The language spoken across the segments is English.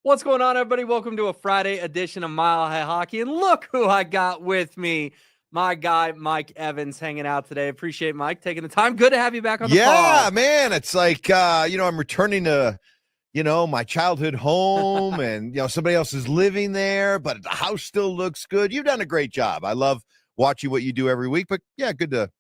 What's going on, everybody? Welcome to a Friday edition of Mile High Hockey. And look who I got with me. My guy, Mike Evans, hanging out today. Appreciate Mike taking the time. Good to have you back on the pod. Yeah, man. It's like, I'm returning to, my childhood home and, somebody else is living there, but the house still looks good. You've done a great job. I love watching what you do every week, but yeah, good to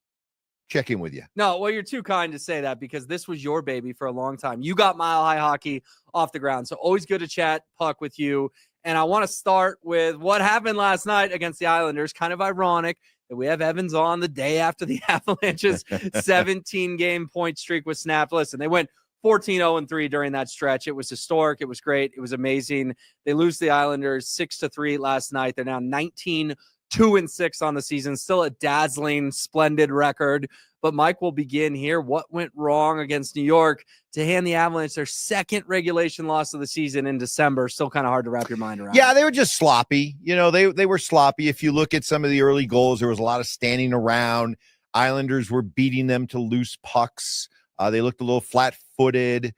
check in with you. No, well, you're too kind to say that because this was your baby for a long time. You got Mile High Hockey off the ground. So always good to chat puck with you. And I want to start with what happened last night against the Islanders. Kind of ironic that we have Evans on the day after the Avalanche's 17-game point streak was snapped. Listen, they went 14-0-3 during that stretch. It was historic. It was great. It was amazing. They lose the Islanders 6-3 last night. They're now 19-2-6 on the season. Still a dazzling, splendid record. But Mike will begin here. What went wrong against New York to hand the Avalanche their second regulation loss of the season in December? Still kind of hard to wrap your mind around. Yeah, they were just sloppy. They were sloppy. If you look at some of the early goals, there was a lot of standing around. Islanders were beating them to loose pucks. They looked a little flat-footed.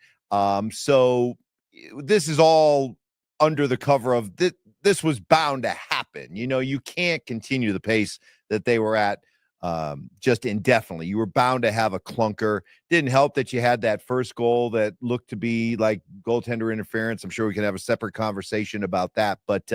So this is all under the cover of this was bound to happen. You can't continue the pace that they were at just indefinitely. You were bound to have a clunker. Didn't help that you had that first goal that looked to be like goaltender interference. I'm sure we can have a separate conversation about that. But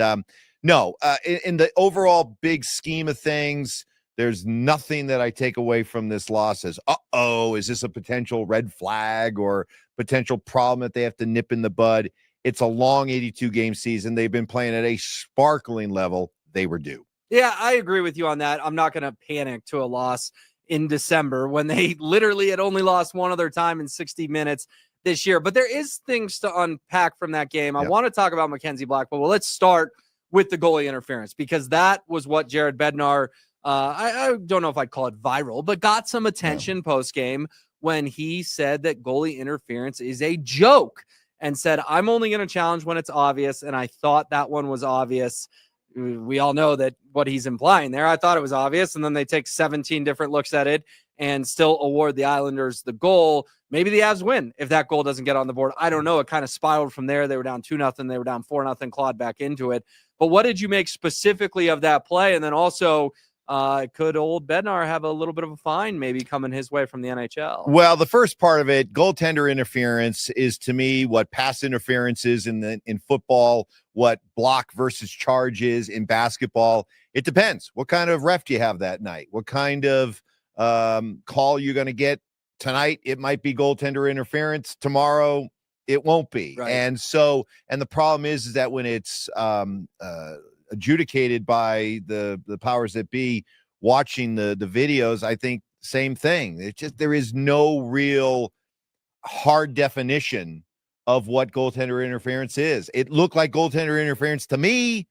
no, in the overall big scheme of things, there's nothing that I take away from this loss as, is this a potential red flag or potential problem that they have to nip in the bud? It's a long 82-game season. They've been playing at a sparkling level. They were due. Yeah, I agree with you on that. I'm not going to panic to a loss in December when they literally had only lost one other time in 60 minutes this year. But there is things to unpack from that game. I want to talk about Mackenzie Black, but let's start with the goalie interference because that was what Jared Bednar, I don't know if I'd call it viral, but got some attention post-game when he said that goalie interference is a joke and said, I'm only going to challenge when it's obvious. And I thought that one was obvious. We all know that what he's implying there. I thought it was obvious. And then they take 17 different looks at it and still award the Islanders the goal. Maybe the Avs win if that goal doesn't get on the board. I don't know. It kind of spiraled from there. They were down 2-0. They were down 4-0, clawed back into it. But what did you make specifically of that play? And then also, could old Bednar have a little bit of a fine maybe coming his way from the NHL? Well, the first part of it, goaltender interference, is to me what pass interference is in football, what block versus charge is in basketball. It depends. What kind of ref do you have that night? What kind of call you're going to get tonight? It might be goaltender interference. Tomorrow, it won't be. Right. And the problem is that when it's adjudicated by the powers that be watching the videos, I think same thing. It's just there is no real hard definition of what goaltender interference is. It looked like goaltender interference to me,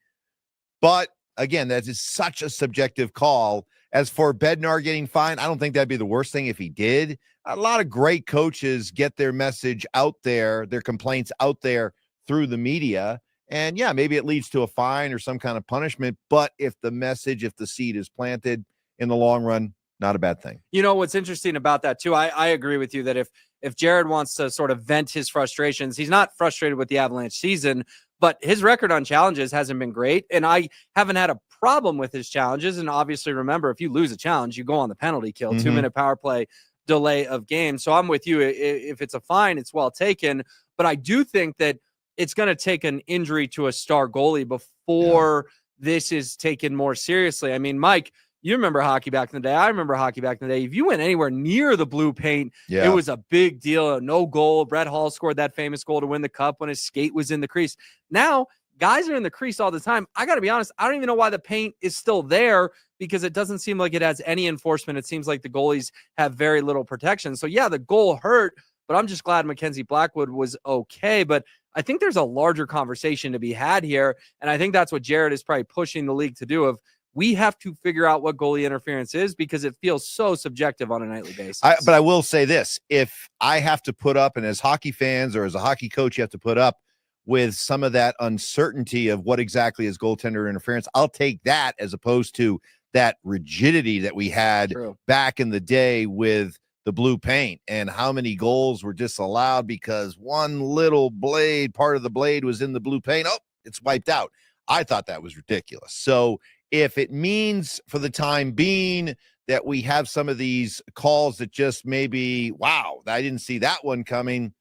but again, that is such a subjective call. As for Bednar getting fined, I don't think that'd be the worst thing if he did. A lot of great coaches get their message out there, their complaints out there through the media. And yeah, maybe it leads to a fine or some kind of punishment. But if the seed is planted in the long run, not a bad thing. You know, what's interesting about that too, I agree with you that if Jared wants to sort of vent his frustrations, he's not frustrated with the Avalanche season, but his record on challenges hasn't been great. And I haven't had a problem with his challenges. And obviously, remember, if you lose a challenge, you go on the penalty kill, 2-minute power play delay of game. So I'm with you. If it's a fine, it's well taken. But I do think that it's going to take an injury to a star goalie before this is taken more seriously. I mean, Mike, you remember hockey back in the day. I remember hockey back in the day. If you went anywhere near the blue paint, it was a big deal. No goal. Brett Hall scored that famous goal to win the cup when his skate was in the crease. Now, guys are in the crease all the time. I got to be honest, I don't even know why the paint is still there because it doesn't seem like it has any enforcement. It seems like the goalies have very little protection. So, yeah, the goal hurt, but I'm just glad Mackenzie Blackwood was okay. But I think there's a larger conversation to be had here, and I think that's what Jared is probably pushing the league to do of we have to figure out what goalie interference is because it feels so subjective on a nightly basis. But I will say this. If I have to put up, and as hockey fans or as a hockey coach, you have to put up with some of that uncertainty of what exactly is goaltender interference, I'll take that as opposed to that rigidity that we had back in the day with the blue paint, and how many goals were disallowed because one little blade, part of the blade was in the blue paint. Oh, it's wiped out. I thought that was ridiculous. So if it means for the time being that we have some of these calls that just maybe, wow, I didn't see that one coming,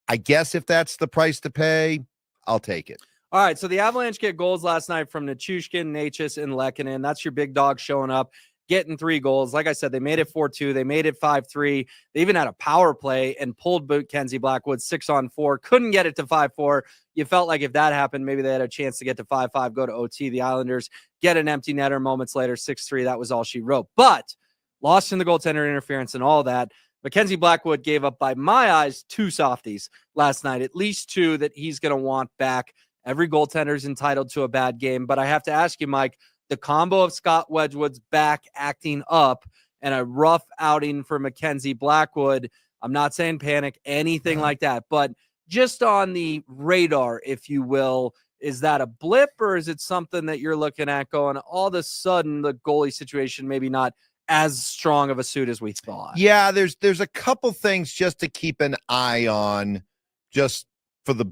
I guess if that's the price to pay, I'll take it. All right, so the Avalanche get goals last night from Nichushkin, Natchez, and Lehkonen. That's your big dog showing up, getting 3 goals. Like I said, they made it 4-2. They made it 5-3. They even had a power play and pulled Mackenzie Blackwood 6-on-4. Couldn't get it to 5-4. You felt like if that happened, maybe they had a chance to get to 5-5, go to OT. The Islanders get an empty netter moments later, 6-3. That was all she wrote. But lost in the goaltender interference and all that. Mackenzie Blackwood gave up, by my eyes, 2 softies last night, at least 2 that he's going to want back. Every goaltender is entitled to a bad game, but I have to ask you, Mike, the combo of Scott Wedgwood's back acting up and a rough outing for Mackenzie Blackwood, I'm not saying panic, anything like that, but just on the radar, if you will, is that a blip or is it something that you're looking at going, all of a sudden the goalie situation maybe not as strong of a suit as we thought? Yeah, there's a couple things just to keep an eye on just for the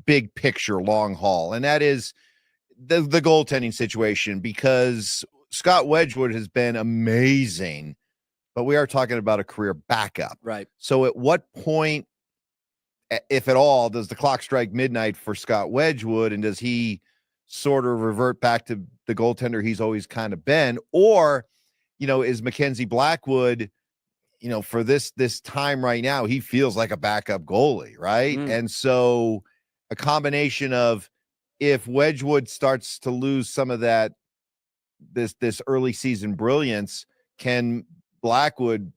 big picture long haul, and that is the goaltending situation, because Scott Wedgwood has been amazing, but we are talking about a career backup. Right. So at what point, if at all, does the clock strike midnight for Scott Wedgwood, and does he sort of revert back to the goaltender he's always kind of been? Or, is Mackenzie Blackwood, for this time right now, he feels like a backup goalie, right? And so a combination of, if Wedgwood starts to lose some of that, this early season brilliance, can Blackwood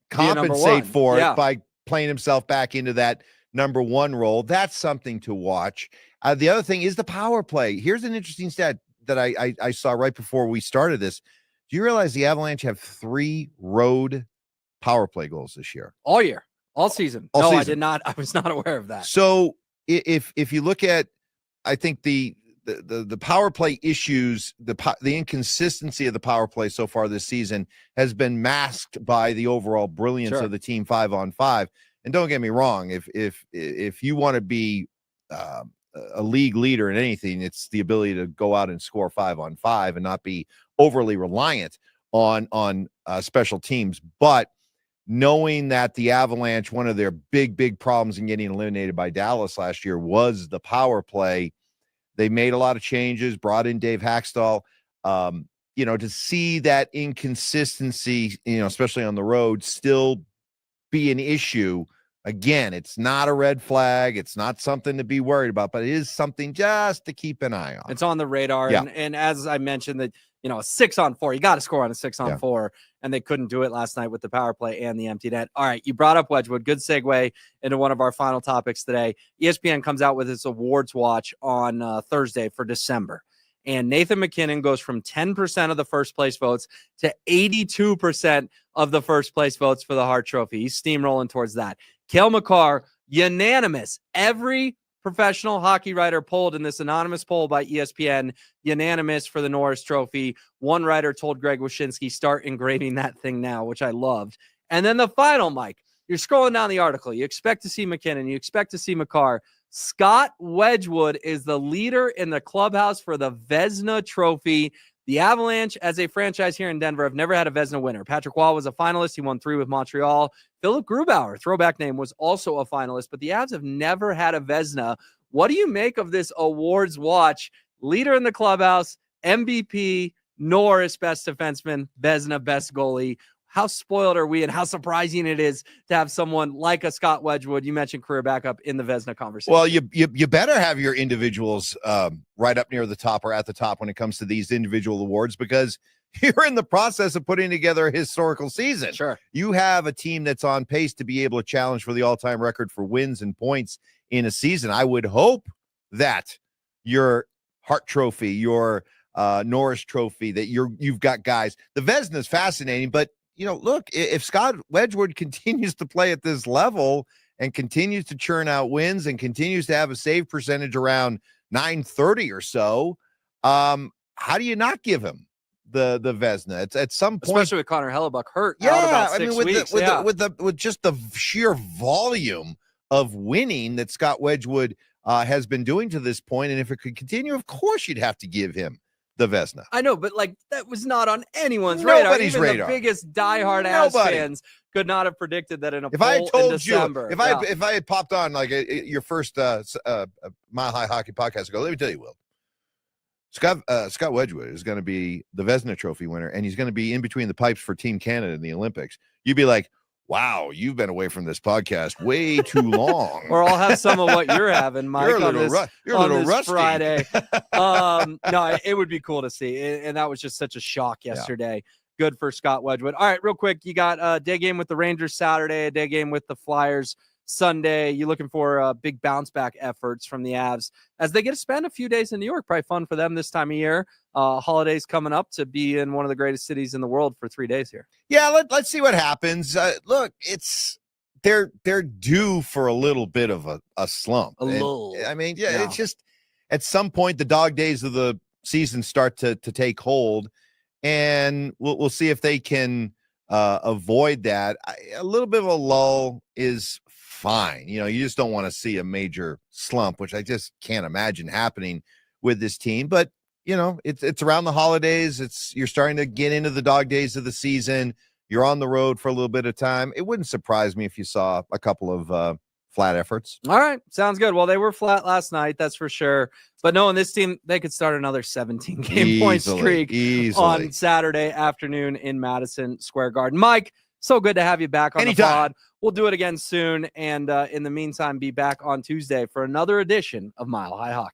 compensate for it by playing himself back into that number 1 role? That's something to watch. The other thing is the power play. Here's an interesting stat that I saw right before we started this. Do you realize the Avalanche have 3 road power play goals this year? All year, all season. All season. I did not. I was not aware of that. So if you look at, I think the power play issues, the inconsistency of the power play so far this season has been masked by the overall brilliance of the team 5-on-5. And don't get me wrong, if you want to be a league leader in anything, it's the ability to go out and score 5-on-5 and not be overly reliant on special teams. But knowing that the Avalanche, one of their big problems in getting eliminated by Dallas last year was the power play, they made a lot of changes, brought in Dave Haxtell. To see that inconsistency, especially on the road, still be an issue. Again, it's not a red flag. It's not something to be worried about, but it is something just to keep an eye on. It's on the radar. Yeah. And as I mentioned, that, a 6-on-4, you got to score on a 6-on-4, and they couldn't do it last night with the power play and the empty net. All right, you brought up Wedgwood. Good segue into one of our final topics today. ESPN comes out with its awards watch on Thursday for December. And Nathan MacKinnon goes from 10% of the first place votes to 82% of the first place votes for the Hart Trophy. He's steamrolling towards that. Cale Makar, unanimous. Every professional hockey writer polled in this anonymous poll by ESPN, unanimous for the Norris Trophy. One writer told Greg Wyshynski, start engraving that thing now, which I loved. And then the final, Mike, you're scrolling down the article. You expect to see MacKinnon. You expect to see Makar. Scott Wedgwood is the leader in the clubhouse for the Vezina Trophy. The Avalanche, as a franchise here in Denver, have never had a Vezina winner. Patrick Waugh was a finalist. He won 3 with Montreal. Philip Grubauer, throwback name, was also a finalist, but the Avs have never had a Vezina. What do you make of this awards watch? Leader in the clubhouse, MVP, Norris, best defenseman, Vezina, best goalie. How spoiled are we, and how surprising it is to have someone like a Scott Wedgwood, you mentioned career backup, in the Vezina conversation? Well, you better have your individuals right up near the top or at the top when it comes to these individual awards, because you're in the process of putting together a historical season. Sure. You have a team that's on pace to be able to challenge for the all-time record for wins and points in a season. I would hope that your Hart Trophy, your Norris Trophy, that you've got guys. The Vezina is fascinating, but look, if Scott Wedgwood continues to play at this level and continues to churn out wins and continues to have a save percentage around 930 or so, how do you not give him the Vezina. It's at some point, especially with Connor Hellebuck hurt out about 6 weeks. With just the sheer volume of winning that Scott Wedgwood has been doing to this point, and if it could continue, of course you'd have to give him the Vezina. I know, but like that was not on anyone's radar. Nobody's Even radar. The biggest diehard ass fans could not have predicted that in a poll in December. If I had popped on like your first Mile High Hockey podcast, let me tell you, Will. Scott Wedgwood is going to be the Vezina Trophy winner, and he's going to be in between the pipes for Team Canada in the Olympics. You'd be like, wow, you've been away from this podcast way too long. Or I'll have some of what you're having, Mike, you're a little rusty. Friday. No, it would be cool to see. And that was just such a shock yesterday. Yeah. Good for Scott Wedgwood. All right, real quick. You got a day game with the Rangers Saturday, a day game with the Flyers Sunday. You looking for big bounce back efforts from the Avs as they get to spend a few days in New York. Probably fun for them this time of year. Holidays coming up to be in one of the greatest cities in the world for 3 days here. Yeah, let's see what happens. Look, they're due for a little bit of a slump. It's just at some point the dog days of the season start to take hold, and we'll see if they can avoid that. A little bit of a lull is fine. You just don't want to see a major slump, which I just can't imagine happening with this team. But it's around the holidays. You're starting to get into the dog days of the season. You're on the road for a little bit of time. It wouldn't surprise me if you saw a couple of flat efforts. All right. Sounds good. Well, they were flat last night. That's for sure. But knowing this team, they could start another 17-game point streak on Saturday afternoon in Madison Square Garden. Mike, so good to have you back on the pod. We'll do it again soon. And in the meantime, be back on Tuesday for another edition of Mile High Hockey.